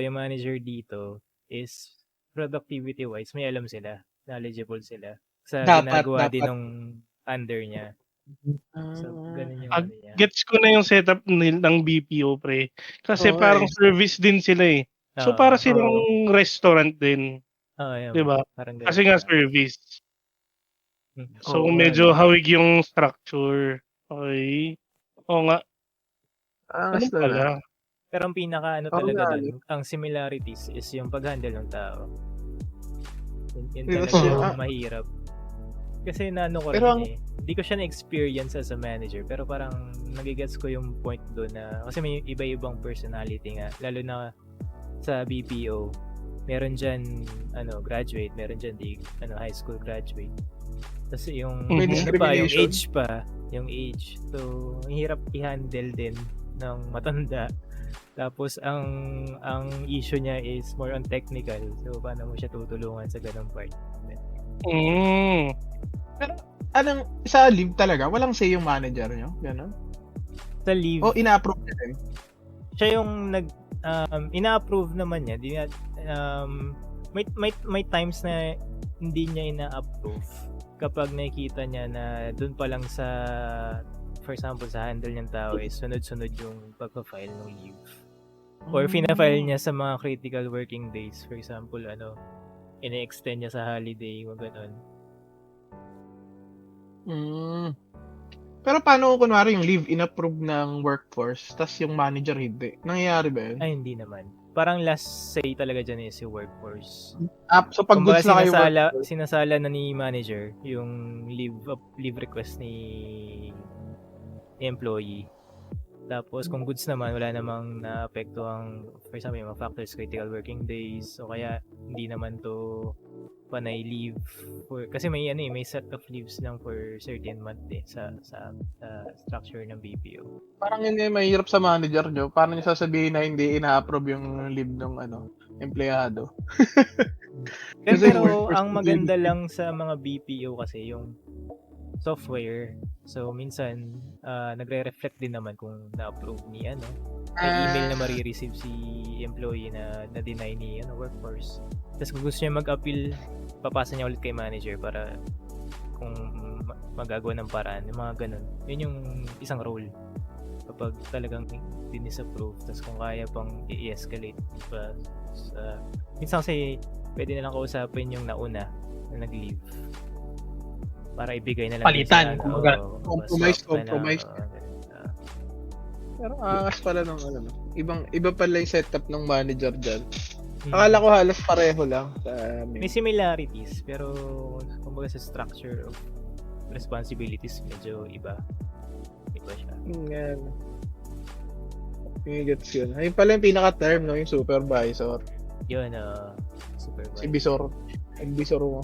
manager dito is productivity-wise, may alam sila. Knowledgeable sila. Sa ginagawa din ng under niya. So, ganun yung niya. Gets ko na yung setup ng BPO, pre. Kasi Oo, parang service din sila eh. So para silang restaurant din. Yun. Diba? Parang ganun. Kasi nga service. So Oo, medyo hawig yung structure. Okay. Oo nga. Ano pala? Pero ang pinaka Oo talaga nga, dun, ang similarities is yung pag-handle ng tao. Yun Yes, talaga yeah. yung mahirap. Kasi naano ko Pero rin hindi ko siya na-experience as a manager, pero parang nagigets ko yung point doon na, kasi may iba-ibang personality nga, lalo na sa BPO, meron dyan, graduate, meron dyan high school graduate. Tapos yung, May discrimination. yung age. So, ang hirap i-handle din ng matanda. Tapos, ang issue niya is more on technical. So, paano mo siya tutulungan sa ganung part? Pero, sa leave talaga, walang say yung manager nyo? Gano'n? Sa leave, O ina-approve nyo din? siya yung ina-approve naman niya. May times na hindi niya ina-approve kapag nakikita niya na doon pa lang sa, for example, sa handle ng tao is sunod-sunod yung pagpa-file ng leave. Or fina-file niya sa mga critical working days. For example, ine-extend niya sa holiday, o gano'n. Pero paano kung kunwari yung leave in-approve ng workforce, tas yung manager hindi? Nangyayari ba yun? Ay, hindi naman. Parang last say talaga dyan is yung workforce. So pag goods na kayo sinasala na ni manager yung leave request ni employee. Tapos kung goods naman, wala namang naapektuhang, for example, yung mga factors, critical working days, o kaya hindi naman to panay leave kasi may set of leaves lang for certain month sa structure ng BPO. Parang yun yung mahirap sa manager nyo. Paano nyo sasabihin na hindi ina-approve yung leave ng empleyado? Pero ang maganda lang sa mga BPO kasi yung software. So minsan nagre-reflect din naman kung na-approve ni may email na marireceive si employee na na-deny ni workforce. Tapos kung gusto niya mag-appeal, papasa niya ulit kay manager para kung magagawa ng paraan, yung mga ganun. Yun yung isang role. Kapag talagang dinisapprove, tapos kung kaya pang i-escalate pa minsan kasi pwede na lang kausapin yung nauna na nag-leave para ibigay na lang Palitan, kumbaga. Compromise. Pero angas pala ng iba pala yung setup ng manager dyan. Akala ko halos pareho lang sa may similarities, pero kumbaga sa structure of responsibilities medyo iba siya. Gets yun. Ayun pala yung pinaka-term, yung supervisor. Yun, supervisor. Si Bisor. Ang Bisor mo.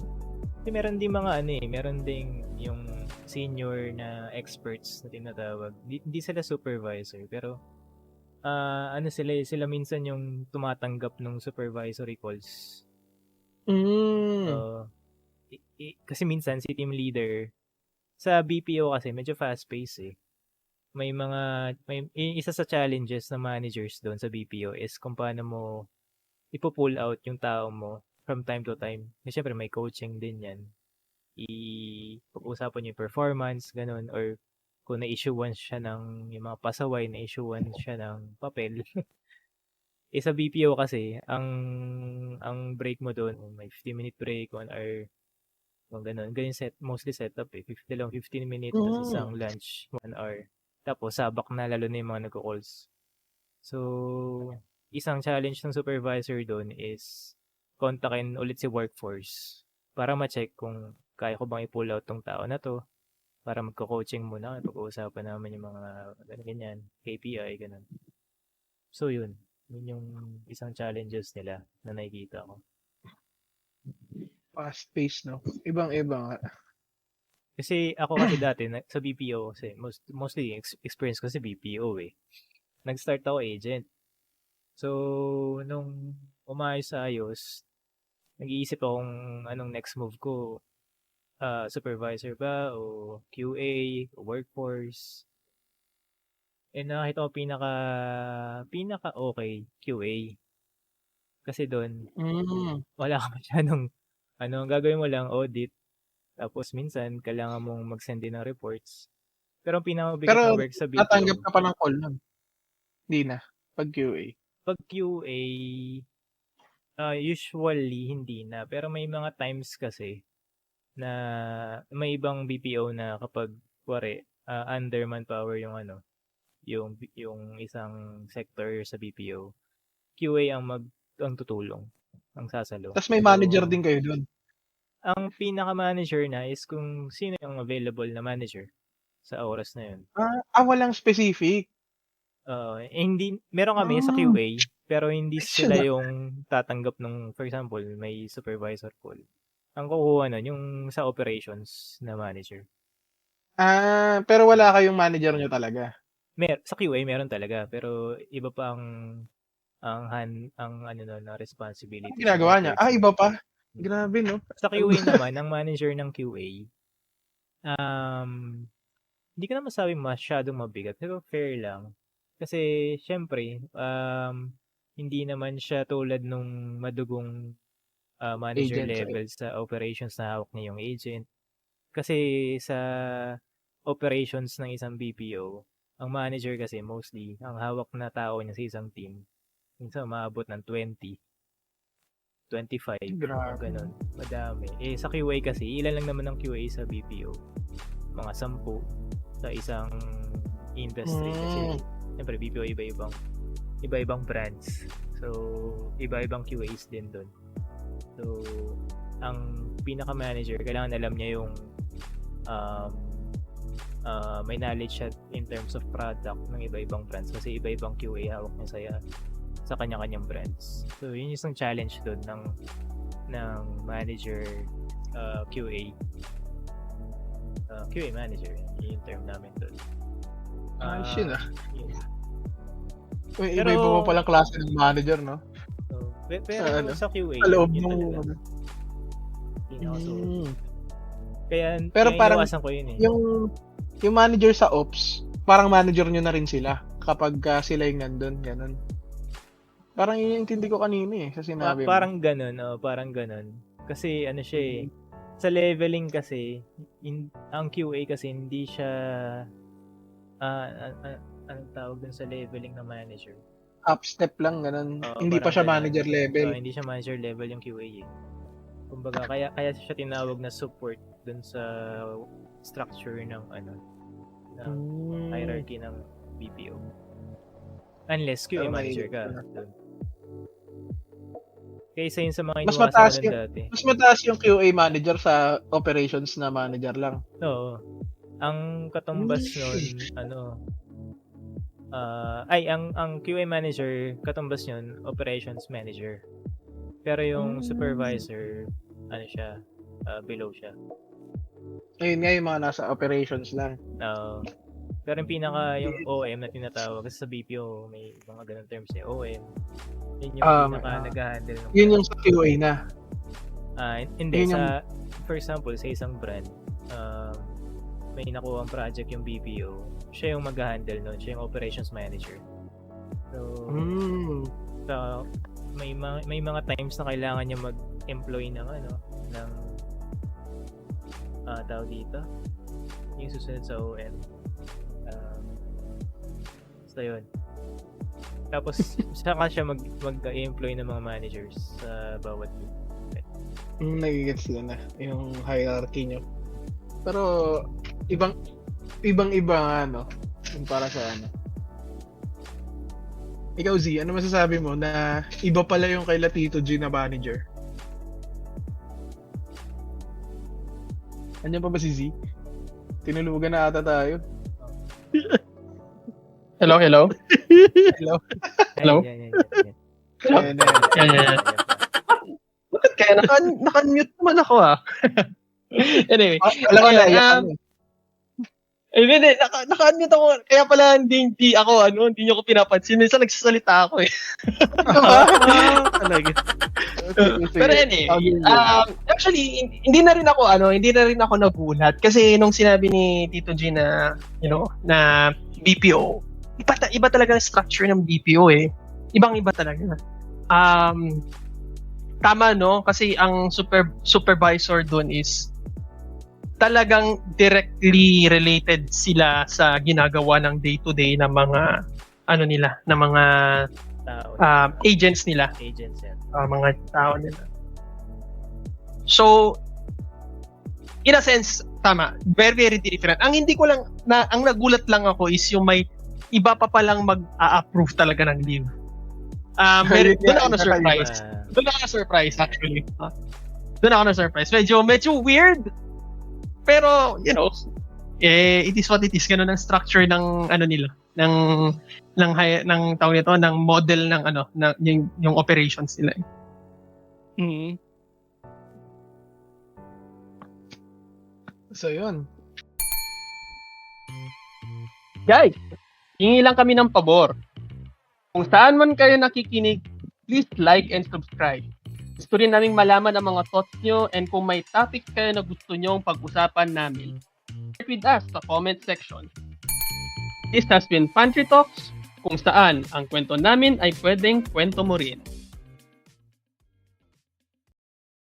Kasi meron din mga meron ding yung senior na experts na tinatawag. Hindi sila supervisor, pero ano sila minsan yung tumatanggap ng supervisory calls. Kasi minsan si team leader sa BPO kasi medyo fast-paced eh. May isa sa challenges ng managers doon sa BPO is kung paano mo ipo-pull out yung tao mo from time to time. Kasi syempre may coaching din yan. Pag-usapan yung performance, ganun, or kung na-issuean siya ng yung mga pasaway, na-issuean siya ng papel. Sa BPO kasi, ang break mo doon, may 15-minute break, 1 hour, kung ganun. Ganyan mostly setup eh. 15 minutes, tapos isang lunch, 1 hour. Tapos sabak na lalo na yung mga nagko-calls. So, isang challenge ng supervisor doon is kontakin ulit si workforce para ma-check kung kaya ko bang i-pull out tong tao na to para magko-coaching muna, pag-uusapan namin yung mga ganyan, KPI, ganun. So, yun yung isang challenges nila na nakikita ko. Fast-paced, no? Ibang-iba nga. Kasi ako kasi dati sa BPO kasi mostly experience ko sa BPO eh. Nag-start ako agent. So, nung umayos-ayos, nag-iisip akong anong next move ko. Supervisor ba o QA o workforce. Nakita ko pinaka okay QA. Kasi doon wala ka masyadong gagawin mo lang audit. Tapos minsan kailangan mong mag-send din ng reports. Pero ang pinakabigat na work sa BPO. Tatanggap ka pa ng call nun? Hindi na. Pag QA. Pag QA, usually hindi na. Pero may mga times kasi na may ibang BPO na kapag under manpower yung yung isang sector sa BPO, QA ang tutulong, ang sasalo. Tapos may manager din kayo doon. Ang pinaka-manager na is kung sino yung available na manager sa oras na yun. Walang specific. Hindi, meron kami sa QA, pero hindi sila yung tatanggap ng, for example, may supervisor call. Ang kukuha nun, yung sa operations na manager. Pero wala kayong manager nyo talaga? Sa QA meron talaga, pero iba pa ang na responsibility. Ang ginagawa niya? Iba pa? Grabe, no? Sa QA naman, ang manager ng QA, hindi ko na masabi masyadong mabigat, pero fair lang. Kasi, syempre, hindi naman siya tulad nung madugong manager Agent, level sa operations na hawak niya yung agent. Kasi sa operations ng isang BPO, ang manager kasi mostly, ang hawak na tao niya sa isang team, minsan maabot ng 20. 25, ganun. Madami. Sa QA kasi, ilan lang naman ang QA sa BPO? Mga 10 sa isang industry. Kasi, siyempre, BPO iba-ibang brands. So, iba-ibang QAs din doon. So, ang pinaka-manager, kailangan alam niya yung may knowledge siya in terms of product ng iba-ibang brands. Kasi iba-ibang QA hawak niya sa kanya-kanyang brands. So, yun yung isang challenge doon ng manager QA. QA manager, yun yung term namin doon. Yun Pero, iba-iba pa palang klase ng manager, no? Pero sa QA, loob yun nung talaga. Kaya parang iniwasan ko yun eh. Yung manager sa ops, parang manager nyo na rin sila kapag sila yung nandun, ganun. Parang yun yung intindi ko kanina sa sinabi mo. Parang ganun. Kasi siya eh. Sa leveling kasi, ang QA kasi hindi siya anong tawag dun sa leveling ng manager? Up step lang, ganun. Hindi pa siya manager level. Hindi siya manager level yung QA eh. Kumbaga, kaya siya tinawag na support dun sa structure ng hierarchy ng BPO. Unless QA manager ka. Kaysa yun sa mga iniwasan ko dati. Mas mataas yung QA manager sa operations na manager lang. Oo. Ang katumbas nun, ang QA manager, katumbas yun, operations manager. Pero yung supervisor, below siya. Ayun nga yung mga nasa operations lang. Pero yung yung OM na tinatawag kasi sa BPO may mga ganun terms OM. Yun yung nag-handle ng Yun yung sa QA na. Hindi Yun sa for example sa isang brand may nakuha ang project yung BPO, siya yung mag-handle nun, siya yung operations manager. So, may mga times na kailangan niya mag-employ ng tawag dito yung susunod sa OM. So yun. Tapos saka siya mag-employ ng mga managers sa bawat group. Nagigets ko na yung hierarchy nyo. Pero ibang-iba nga yung para sa Ikaw Z, ano masasabi mo na iba pala yung kay Tito G na manager? Andiyan pa ba si Z? Tinulugan na ata tayo. Hello? Hello? Hello? Yan. Ayan. Bakit kaya naka-mute naman ako Anyway. Alam ko na, hindi, naka-unmute ako. Kaya pala hindi niyo ako pinapansin. Minsan nagsasalita ako Talaga. Pero anyway, actually hindi na rin ako nagulat kasi nung sinabi ni Tito G na na BPO, iba talaga ang structure ng BPO Ibang-iba talaga. Tama kasi ang supervisor doon is talagang directly related sila sa ginagawa ng day-to-day ng mga ng mga agents nila. Agents yan. Mga tao nila. So, in a sense, tama. Very, very different. Ang hindi ko lang, ang nagulat lang ako is yung may iba pa palang mag-a-approve talaga ng leave. Doon ako na-surprise. Doon ako na-surprise actually. Doon ako na-surprise. Medyo weird. Pero, it is what it is. Ganun ang structure ng nila. Ng tawag nito, ng model ng yung operations nila. Mm-hmm. So, yun. Guys, hingi lang kami ng pabor. Kung saan man kayo nakikinig, please like and subscribe. Gusto rin naming malaman ang mga thoughts nyo and kung may topic kayo na gusto nyong pag-usapan namin. Share with us sa comment section. This has been Pantry Talks, kung saan ang kwento namin ay pwedeng kwento mo rin.